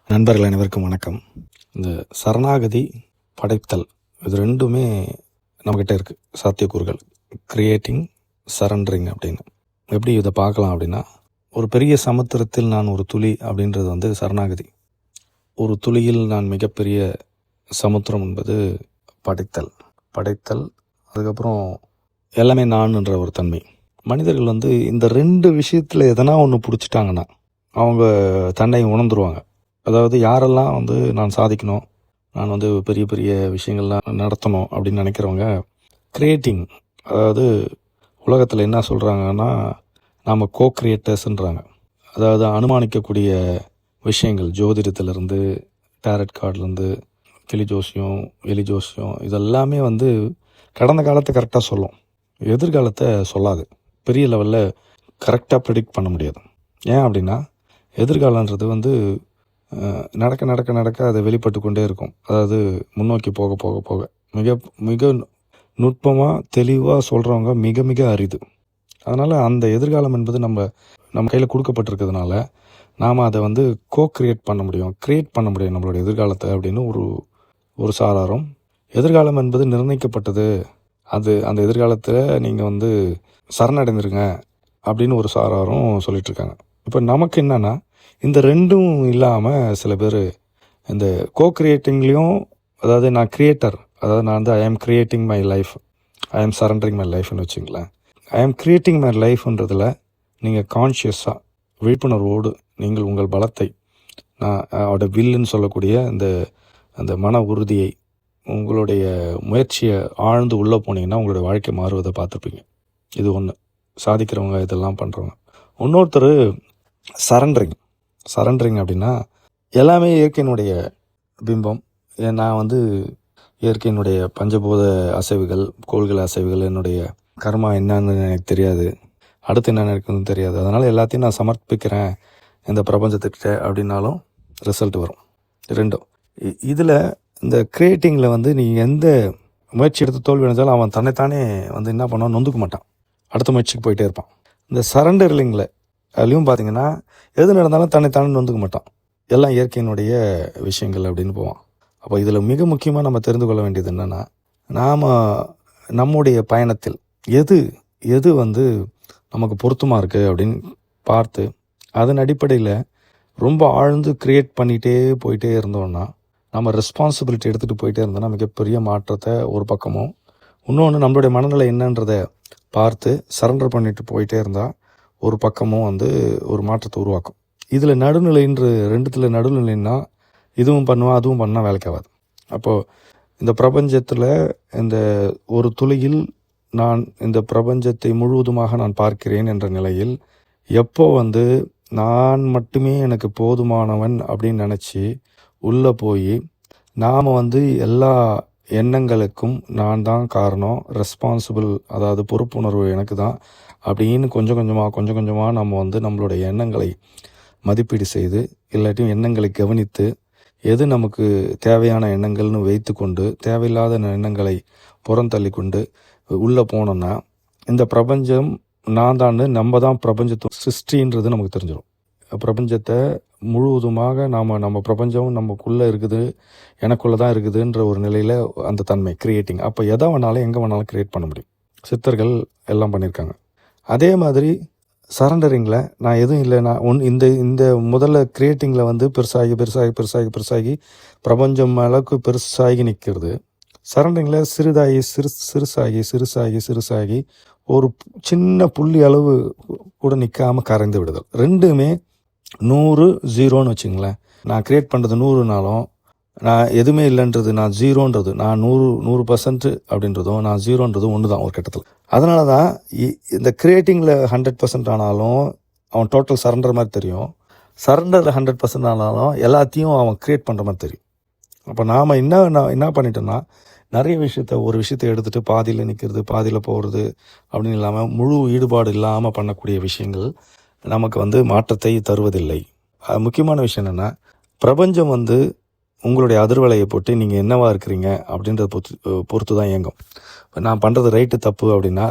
நண்பர்கள் அனைவருக்கும் வணக்கம். இந்த சரணாகதி, படைத்தல் இது ரெண்டுமே நம்மக்கிட்ட இருக்குது சாத்தியக்கூறுகள். கிரியேட்டிங், சரண்டரிங் அப்படின்னு. எப்படி இதை பார்க்கலாம் அப்படின்னா, ஒரு பெரிய சமுத்திரத்தில் நான் ஒரு துளி அப்படின்றது சரணாகதி. ஒரு துளியில் நான் மிகப்பெரிய சமுத்திரம் என்பது படைத்தல். அதுக்கப்புறம் எல்லாமே நான்ன்ற ஒரு தன்மை. மனிதர்கள் இந்த ரெண்டு விஷயத்தில் எதனா ஒன்று பிடிச்சிட்டாங்கன்னா அவங்க தன்னை உணர்ந்துருவாங்க. அதாவது யாரெல்லாம் நான் சாதிக்கணும், நான் பெரிய பெரிய விஷயங்கள்லாம் நடத்தணும் அப்படின்னு நினைக்கிறவங்க கிரியேட்டிங், அதாவது உலகத்தில் என்ன சொல்கிறாங்கன்னா நாம் கிரியேட்டர்ஸ்ன்றாங்க. அதாவது அனுமானிக்கக்கூடிய விஷயங்கள், ஜோதிடத்திலேருந்து டேரட் கார்ட்லேருந்து கிளி ஜோசியம் இதெல்லாமே கடந்த காலத்தை கரெக்டாக சொல்லும், எதிர்காலத்தை சொல்லாது. பெரிய லெவலில் கரெக்டாக ப்ரெடிக்ட் பண்ண முடியாது. ஏன் அப்படின்னா எதிர்காலன்றது நடக்க அதை வெளிப்பட்டு கொண்டே இருக்கும். அதாவது முன்னோக்கி போக மிக மிக நுட்பமாக தெளிவாக சொல்கிறவங்க மிக மிக அரிது. அதனால் அந்த எதிர்காலம் என்பது நம்ம கையில் கொடுக்கப்பட்டிருக்கிறதுனால நாம் அதை கிரியேட் பண்ண முடியும் நம்மளோட எதிர்காலத்தை அப்படின்னு ஒரு சாராரும். எதிர்காலம் என்பது நிர்ணயிக்கப்பட்டது, அந்த எதிர்காலத்தில் நீங்கள் சரணடைந்துருங்க அப்படின்னு ஒரு சாராரும் சொல்லிகிட்ருக்காங்க. இப்போ நமக்கு என்னென்னா, இந்த ரெண்டும் இல்லாமல் சில பேர் இந்த கிரியேட்டிங்லேயும், அதாவது நான் கிரியேட்டர், அதாவது நான் ஐ ஆம் கிரியேட்டிங் மை லைஃப், ஐ ஆம் சரண்டரிங் மை லைஃப்னு வச்சுங்களேன். ஐ ஆம் கிரியேட்டிங் மை லைஃப்ன்றதில் நீங்கள் கான்ஷியஸாக விழிப்புணர்வோடு நீங்கள் உங்கள் பலத்தை, நான் அவட வில்லுன்னு சொல்லக்கூடிய அந்த மன உறுதியை, உங்களுடைய முயற்சியை ஆழ்ந்து உள்ளே போனீங்கன்னா உங்களுடைய வாழ்க்கை மாறுவதை பார்த்துருப்பீங்க. இது ஒன்று, சாதிக்கிறவங்க இதெல்லாம் பண்ணுறவங்க. இன்னொருத்தர் சரண்டரிங் அப்படின்னா எல்லாமே இயற்கையினுடைய பிம்பம். நான் இயற்கையினுடைய பஞ்சபூத அசைவுகள், கோள்கள் அசைவுகள், என்னுடைய கர்மா என்னன்னு எனக்கு தெரியாது, அடுத்து என்ன நடக்குதுன்னு தெரியாது, அதனால் எல்லாத்தையும் நான் சமர்ப்பிக்கிறேன் இந்த பிரபஞ்சத்துக்கிட்ட அப்படின்னாலும் ரிசல்ட் வரும். ரெண்டும் இதில் இந்த கிரியேட்டிங்கில் நீங்கள் எந்த முயற்சி எடுத்து தோல்வி அடைஞ்சாலும் அவன் தன்னைத்தானே என்ன பண்ணுவான், நொந்துக்க மாட்டான், அடுத்த முயற்சிக்கு போயிட்டே இருப்பான். இந்த சரண்டரிங்கில் அதுலேயும் பார்த்தீங்கன்னா எது நடந்தாலும் தன்னைத்தானே நொந்துக்க மாட்டான், எல்லாம் இயற்கையினுடைய விஷயங்கள் அப்படின்னு போவான். அப்போ இதில் மிக முக்கியமாக நம்ம தெரிந்து கொள்ள வேண்டியது என்னென்னா, நாம் நம்முடைய பயணத்தில் எது நமக்கு பொருத்தமாக இருக்குது அப்படின்னு பார்த்து அதன் அடிப்படையில் ரொம்ப ஆழ்ந்து கிரியேட் பண்ணிகிட்டே போயிட்டே இருந்தோம்னா, நம்ம ரெஸ்பான்சிபிலிட்டி எடுத்துகிட்டு போயிட்டே இருந்தோம்னா மிகப்பெரிய மாற்றத்தை ஒரு பக்கமும், இன்னொன்று நம்மளுடைய மனநிலை என்னன்றதை பார்த்து சரண்டர் பண்ணிட்டு போயிட்டே இருந்தால் ஒரு பக்கமும் ஒரு மாற்றத்தை உருவாக்கும். இதில் ரெண்டுத்தில் நடுநிலைன்னா இதுவும் பண்ணுவேன் அதுவும் பண்ணால் வேலைக்கு ஆகாது. அப்போது இந்த பிரபஞ்சத்தில் இந்த ஒரு துளியில் நான் இந்த பிரபஞ்சத்தை முழுவதுமாக நான் பார்க்கிறேன் என்ற நிலையில் எப்போ நான் மட்டுமே எனக்கு போதுமானவன் அப்படின்னு நினச்சி உள்ளே போய் நாம் எல்லா எண்ணங்களுக்கும் நான் தான் காரணம், ரெஸ்பான்சிபிள், அதாவது பொறுப்புணர்வு எனக்கு தான் அப்படின்னு கொஞ்சம் கொஞ்சமாக நம்ம நம்மளுடைய எண்ணங்களை மதிப்பீடு செய்து, இல்லாட்டியும் எண்ணங்களை கவனித்து, எது நமக்கு தேவையான எண்ணங்கள்னு வைத்து கொண்டு தேவையில்லாத எண்ணங்களை புறந்தள்ளி கொண்டு உள்ளே போனோன்னா இந்த பிரபஞ்சம் நான் தான், நம்ம தான் பிரபஞ்சத்தை சிருஷ்டின்றது நமக்கு தெரிஞ்சிடும். பிரபஞ்சத்தை முழுவதுமாக நம்ம பிரபஞ்சம் நமக்குள்ளே இருக்குது, எனக்குள்ளே தான் இருக்குதுன்ற ஒரு நிலையில் அந்த தன்மை கிரியேட்டிங். அப்போ எதை வேணாலும் எங்கே வேணாலும் கிரியேட் பண்ண முடியும். சித்தர்கள் எல்லாம் பண்ணியிருக்காங்க. அதே மாதிரி சரண்டரிங்கில் நான் எதுவும் இல்லை, நான் இந்த முதல்ல கிரியேட்டிங்கில் பெருசாகி பிரபஞ்சம் அளவுக்கு பெருசாகி நிற்கிறது. சரண்டரிங்கில் சிறுசாகி ஒரு சின்ன புள்ளி அளவு கூட நிற்காமல் கரைந்து விடுதல். ரெண்டுமே 100 0ன்னு வச்சுங்களேன். நான் கிரியேட் பண்ணுறது 100னாலும் நான் எதுவுமே இல்லைன்றது, நான் 0ன்றது, நான் 100% அப்படின்றதும் நான் 0ன்றதும் ஒன்று தான் ஒரு கட்டத்தில். அதனால தான் இந்த கிரியேட்டிங்கில் 100% ஆனாலும் அவன் டோட்டல் சரண்டர் மாதிரி தெரியும், சரண்டரில் 100% ஆனாலும் எல்லாத்தையும் அவன் கிரியேட் பண்ணுற மாதிரி தெரியும். அப்போ நாம் என்ன பண்ணிட்டோம்னா, நிறைய ஒரு விஷயத்தை எடுத்துகிட்டு பாதியில் நிற்கிறது, பாதியில் போகிறது அப்படின்னு இல்லாமல் முழு ஈடுபாடு இல்லாமல் பண்ணக்கூடிய விஷயங்கள் நமக்கு மாற்றத்தை தருவதில்லை. முக்கியமான விஷயம் என்னென்னா, பிரபஞ்சம் உங்களுடைய அதிர்வலையை போட்டு நீங்கள் என்னவா இருக்கிறீங்க அப்படின்றத பொறுத்து தான் இயங்கும். நான் பண்ணுறது ரைட்டு தப்பு அப்படின்னா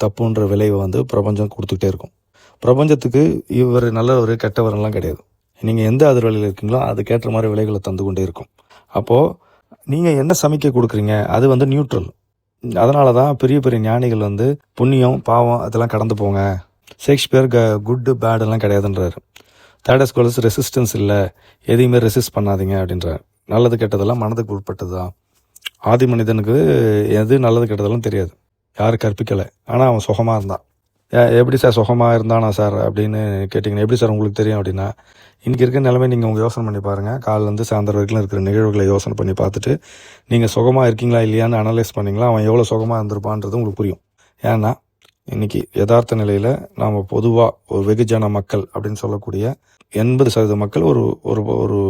தப்புன்ற விளைவை பிரபஞ்சம் கொடுத்துக்கிட்டே இருக்கும். பிரபஞ்சத்துக்கு இவர் நல்லவர் கெட்டவரெல்லாம் கிடையாது. நீங்கள் எந்த அதிர்வலையில் இருக்கீங்களோ அதுக்கேற்ற மாதிரி விலைகளை தந்து கொண்டே இருக்கும். அப்போது நீங்கள் என்ன சமிக்கை கொடுக்குறீங்க அது வந்து நியூட்ரல். அதனால தான் பெரிய பெரிய ஞானிகள் வந்து புண்ணியம் பாவம் அதெல்லாம் கடந்து போங்க, ஷேக்ஸ்பியர் குட்டு பேடெல்லாம் கிடையாதுன்றாரு. தேர்ட் ஸ்கோலர்ஸ் ரெசிஸ்டன்ஸ் இல்லை, எதையுமே ரெசிஸ்ட் பண்ணாதீங்க அப்படின்றார். நல்லது கெட்டதெல்லாம் மனதுக்கு உட்பட்டது தான். ஆதி மனிதனுக்கு எது நல்லது கெட்டதெல்லாம் தெரியாது, யாரும் கற்பிக்கலை. ஆனால் அவன் சுகமாக இருந்தான். எப்படி சார் சுகமாக இருந்தானா சார் அப்படின்னு கேட்டிங்கன்னா, எப்படி சார் உங்களுக்கு தெரியும் அப்படின்னா, இன்றைக்கி இருக்கிற நிலைமை நீங்கள் உங்கள் யோசனை பண்ணி பாருங்கள். காலிலேருந்து சாயந்தரம் வரைக்கும் இருக்கிற நிகழ்வுகளை யோசனை பண்ணி பார்த்துட்டு நீங்கள் சுகமாக இருக்கீங்களா இல்லையான்னு அனலைஸ் பண்ணிங்களா, அவன் எவ்வளோ சுகமாக இருந்திருப்பான்றது உங்களுக்கு புரியும். ஏன்னா இன்றைக்கி யதார்த்த நிலையில் நாம் பொதுவாக ஒரு வெகுஜன மக்கள் அப்படின்னு சொல்லக்கூடிய 80% மக்கள் ஒரு ஒரு ஒரு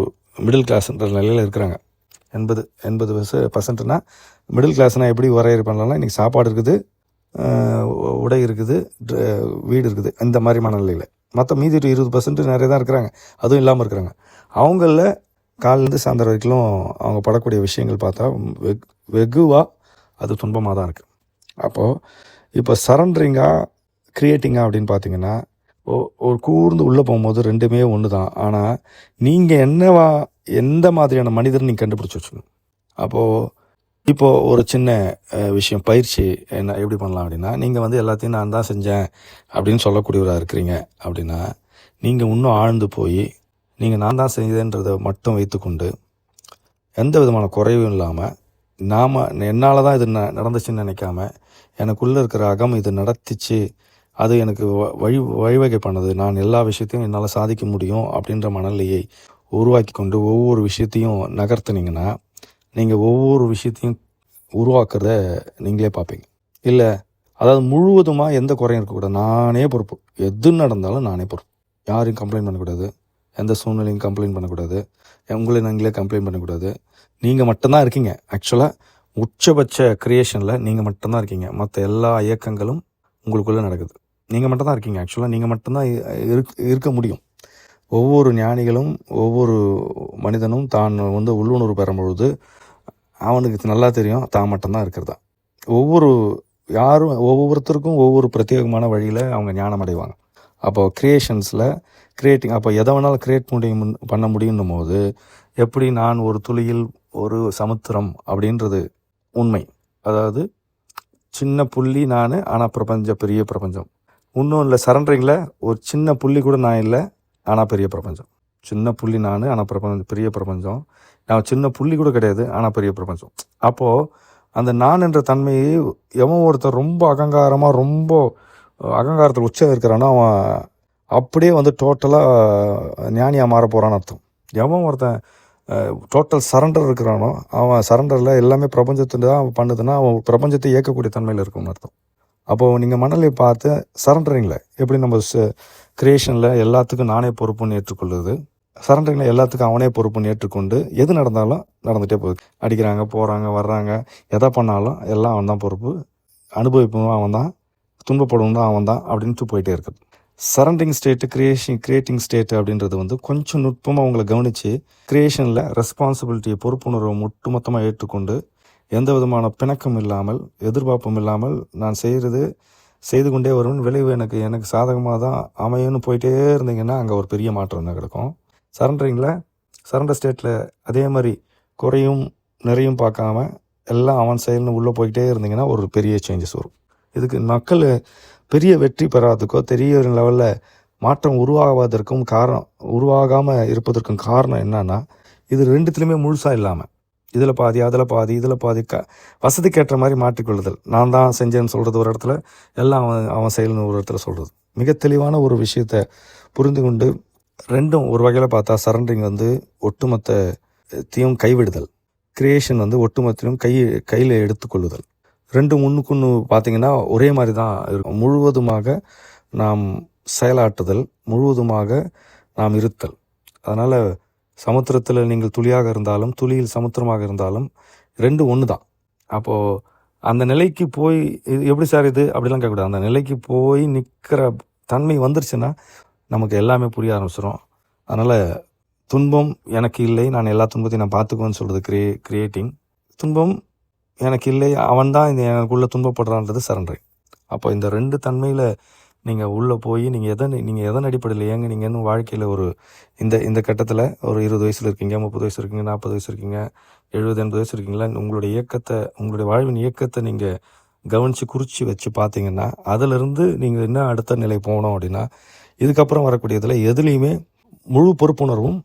மிடில் கிளாஸ்ன்ற நிலையில் இருக்கிறாங்க. 80% மிடில் கிளாஸ்னால் எப்படி வரையறை பண்ணலாம்னா, இன்றைக்கி சாப்பாடு இருக்குது, உடை இருக்குது, வீடு இருக்குது, இந்த மாதிரி மனநிலையில். மற்ற மீதி 20% நிறைய தான் இருக்கிறாங்க, அதுவும் இல்லாமல் இருக்கிறாங்க. அவங்களில் காலிலேருந்து சாயந்தரம் வரைக்கும் அவங்க படக்கூடிய விஷயங்கள் பார்த்தா வெகுவாக அது துன்பமாக தான் இருக்குது. அப்போது இப்போ சரண்டரிங்காக க்ரியேட்டிங்காக அப்படின்னு பார்த்தீங்கன்னா, ஒரு கூர்ந்து உள்ளே போகும்போது ரெண்டுமே ஒன்று தான். ஆனால் நீங்கள் எந்த மாதிரியான மனிதர் நீங்கள் கண்டுபிடிச்சி வச்சுக்கணும். இப்போது ஒரு சின்ன விஷயம், பயிற்சி என்ன எப்படி பண்ணலாம் அப்படின்னா, நீங்கள் வந்து எல்லாத்தையும் நான் தான் செஞ்சேன் அப்படின்னு சொல்லக்கூடியவராக இருக்கிறீங்க அப்படின்னா, நீங்கள் இன்னும் ஆழ்ந்து போய் நீங்கள் நான் தான் செஞ்சேன்றதை மட்டும் வைத்துக்கொண்டு எந்த விதமான குறைவும் இல்லாமல், என்னால் தான் இது நடந்துச்சுன்னு நினைக்காம, எனக்குள்ளே இருக்கிற அகம் இது நடத்திச்சு, அது எனக்கு வழிவகை பண்ணது, நான் எல்லா விஷயத்தையும் என்னால் சாதிக்க முடியும் அப்படின்ற மனநிலையை உருவாக்கி கொண்டு ஒவ்வொரு விஷயத்தையும் நகர்த்துனீங்கன்னா, நீங்கள் ஒவ்வொரு விஷயத்தையும் உருவாக்குறத நீங்களே பார்ப்பீங்க. இல்லை அதாவது முழுவதுமாக எந்த குறையும் இருக்கக்கூடாது, நானே பொறுப்பு, எது நடந்தாலும் நானே பொறுப்பு, யாரையும் கம்ப்ளைண்ட் பண்ணக்கூடாது, எந்த சூழ்நிலையும் கம்ப்ளைண்ட் பண்ணக்கூடாது, உங்களை நீங்களே கம்ப்ளைண்ட் பண்ணக்கூடாது. நீங்கள் மட்டும்தான் இருக்கீங்க. ஆக்சுவலாக உச்சபட்ச க்ரியேஷனில் நீங்கள் மட்டும்தான் இருக்கீங்க. மற்ற எல்லா இயக்கங்களும் உங்களுக்குள்ளே நடக்குது. நீங்கள் மட்டும்தான் இருக்கீங்க. ஆக்சுவலாக நீங்கள் மட்டும்தான் இருக்க முடியும். ஒவ்வொரு ஞானிகளும் ஒவ்வொரு மனிதனும் தான் வந்து உள்ளுணர்வு பெறும்பொழுது அவனுக்கு நல்லா தெரியும் தான் மட்டும்தான் இருக்கிறதா. ஒவ்வொருத்தருக்கும் ஒவ்வொரு பிரத்யேகமான வழியில் அவங்க ஞானம் அடைவாங்க. அப்போது க்ரியேஷன்ஸில் க்ரியேட்டிங், அப்போ எதை வேணாலும் க்ரியேட் பண்ண முடியும் போது, எப்படி நான் ஒரு துளியில் ஒரு சமுத்திரம் அப்படின்றது உண்மை. அதாவது சின்ன புள்ளி நான், ஆனால் பிரபஞ்சம் பெரிய பிரபஞ்சம். இன்னும் இல்லை, சரண்டரிங்கில் ஒரு சின்ன புள்ளி கூட நான் இல்லை, ஆனால் பெரிய பிரபஞ்சம். சின்ன புள்ளி நான், ஆனால் பெரிய பிரபஞ்சம். நான் சின்ன புள்ளி கூட கிடையாது, ஆனால் பெரிய பிரபஞ்சம். அப்போது அந்த நான் என்ற தன்மையை எவன் ஒருத்தர் ரொம்ப அகங்காரத்தில் உச்சம் இருக்கிறானோ அவன் அப்படியே வந்து டோட்டலாக ஞானியாக மாற போகிறான்னு அர்த்தம். எவன் ஒருத்தன் டோட்டல் சரண்டர் இருக்கிறானோ அவன் சரண்டரில் எல்லாமே பிரபஞ்சத்தில் தான் பண்ணுதுன்னா அவன் பிரபஞ்சத்தை இயக்கக்கூடிய தன்மையில் இருக்கும்னு அர்த்தம். அப்போது நீங்கள் மணலை பார்த்து சரண்டரிங்கில் எப்படி நம்ம க்ரியேஷனில் எல்லாத்துக்கும் நானே பொறுப்புன்னு ஏற்றுக்கொள்ளுது, சரண்டரிங்கில் எல்லாத்துக்கும் அவனே பொறுப்புன்னு ஏற்றுக்கொண்டு எது நடந்தாலும் நடந்துகிட்டே போகுது. அடிக்கிறாங்க, போகிறாங்க, வர்றாங்க, எதை பண்ணாலும் எல்லாம் அவன் தான் பொறுப்பு, அனுபவிப்பவன் அவன் தான், துன்பப்படவும் தான் அவன் தான் அப்படின்ட்டு போயிட்டே இருக்குது. சரண்டரிங் ஸ்டேட்டு, கிரியேட்டிங் ஸ்டேட்டு அப்படின்றது வந்து கொஞ்சம் நுட்பமாக உங்களை கவனித்து க்ரியேஷனில் ரெஸ்பான்சிபிலிட்டியை, பொறுப்புணர்வை ஒட்டுமொத்தமாக ஏற்றுக்கொண்டு எந்த விதமான பிணக்கம் இல்லாமல், எதிர்பார்ப்பும் இல்லாமல் நான் செய்து கொண்டே வருவேன், விளைவு எனக்கு சாதகமாக தான் அமையும்னு போயிட்டே இருந்தீங்கன்னா அங்கே ஒரு பெரிய மாற்றம் தான் கிடைக்கும். சரண்டர் ஸ்டேட்டில் அதே மாதிரி குறையும் நிறையும் பார்க்காம எல்லாம் அவன் செயல்னு உள்ளே போய்கிட்டே இருந்தீங்கன்னா ஒரு பெரிய சேஞ்சஸ் வரும். இதுக்கு மக்கள் பெரிய வெற்றி பெறாததுக்கோ பெரிய லெவலில் மாற்றம் உருவாகாமல் இருப்பதற்கும் காரணம் என்னன்னா, இது ரெண்டுத்துலேயுமே முழுசாக இல்லாமல் இதில் பாதி அதில் பாதி வசதிக்கேற்ற மாதிரி மாற்றிக்கொள்ளுதல். நான் தான் செஞ்சேன்னு சொல்கிறது ஒரு இடத்துல, எல்லாம் அவன் செயல்னு ஒரு இடத்துல சொல்கிறது. மிக தெளிவான ஒரு விஷயத்தை புரிந்து கொண்டு ரெண்டும் ஒரு வகையில் பார்த்தா சரண்டரிங் வந்து ஒட்டுமொத்தத்தையும் கைவிடுதல், கிரியேஷன் வந்து ஒட்டுமொத்தையும் கையில் எடுத்துக்கொள்ளுதல். ரெண்டும் முன்னுக்குன்னு பார்த்தீங்கன்னா ஒரே மாதிரி தான் இருக்கும். முழுவதுமாக நாம் செயலாற்றுதல், முழுவதுமாக நாம் இருத்தல். அதனால் சமுத்திரத்தில் நீங்கள் துளியாக இருந்தாலும் துளியில் சமுத்திரமாக இருந்தாலும் ரெண்டும் ஒன்று தான். அப்போது அந்த நிலைக்கு போய் இது எப்படி சார் இது அப்படிலாம் கேட்கக்கூடாது. அந்த நிலைக்கு போய் நிற்கிற தன்மை வந்துருச்சுன்னா நமக்கு எல்லாமே புரிய ஆரம்பிச்சிடும். அதனால் துன்பம் எனக்கு இல்லை, நான் எல்லா துன்பத்தையும் நான் பார்த்துக்குவேன்னு சொல்கிறது கிரியேட்டிங். துன்பம் எனக்கு இல்லை, அவன் தான் இந்த எனக்குள்ளே துன்பப்படுறான்றது சரண்டரிங். அப்போ இந்த ரெண்டு தன்மையில் நீங்கள் உள்ளே போய் நீங்கள் எதன் அடிப்படையில் இயங்குனீங்கன்னு வாழ்க்கையில் ஒரு இந்த கட்டத்தில் ஒரு 20 வயசில் இருக்கீங்க, 30 வயசு இருக்கீங்க, 40 வயசு இருக்கீங்க, 70 80 வயசு இருக்கீங்களா, உங்களுடைய வாழ்வின் இயக்கத்தை நீங்கள் கவனித்து குறித்து வச்சு பார்த்தீங்கன்னா, அதிலிருந்து நீங்கள் என்ன அடுத்த நிலை போகணும் அப்படின்னா, இதுக்கப்புறம் வரக்கூடியதில் எதுலேயுமே முழு பொறுப்புணர்வும்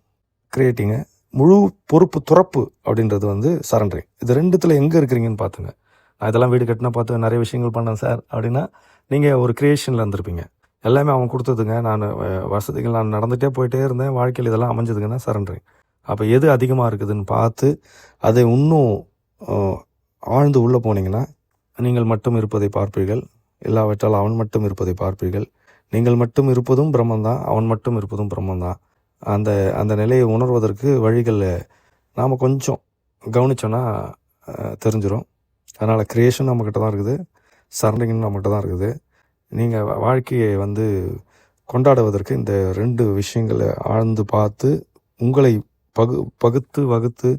கிரியேட்டிங்க, முழு பொறுப்பு துறப்பு அப்படின்றது வந்து சரண்டரிங். இது ரெண்டுத்தில் எங்கே இருக்கிறீங்கன்னு பார்த்துங்க. நான் இதெல்லாம் வீடு கட்டினா பார்த்து நிறைய விஷயங்கள் பண்ணேன் சார் அப்படின்னா, நீங்கள் ஒரு கிரியேஷனில் இருந்திருப்பீங்க. எல்லாமே அவன் கொடுத்ததுங்க, வசதிகள் நான் நடந்துகிட்டே போயிட்டே இருந்தேன், வாழ்க்கையில் இதெல்லாம் அமைஞ்சதுங்கன்னா சரண்டரிங். அப்போ எது அதிகமாக இருக்குதுன்னு பார்த்து அதை இன்னும் ஆழ்ந்து உள்ளே போனீங்கன்னா, நீங்கள் மட்டும் இருப்பதை பார்ப்பீர்கள், இல்லாவிட்டால் அவன் மட்டும் இருப்பதை பார்ப்பீர்கள். நீங்கள் மட்டும் இருப்பதும் பிரம்மந்தான், அவன் மட்டும் இருப்பதும் பிரம்மந்தான். அந்த நிலையை உணர்வதற்கு வழிகளில் நாம் கொஞ்சம் கவனித்தோன்னா தெரிஞ்சிடும். அதனால் கிரியேஷன் நம்மக்கிட்ட தான் இருக்குது, சரண்டரிங்கும் நம்மக்கிட்ட தான் இருக்குது. நீங்கள் வாழ்க்கையை வந்து கொண்டாடுவதற்கு இந்த 2 விஷயங்களை ஆழ்ந்து பார்த்து உங்களை பகுத்து வகுத்து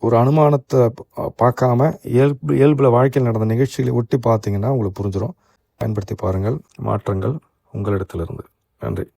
ஒரு அனுமானத்தை பார்க்காம இயல்பில் வாழ்க்கையில் நடந்த நிகழ்ச்சிகளை ஒட்டி பார்த்தீங்கன்னா உங்களுக்கு புரிஞ்சிடும். பயன்படுத்தி பாருங்கள். மாற்றங்கள் உங்களிடத்திலிருந்து. நன்றி.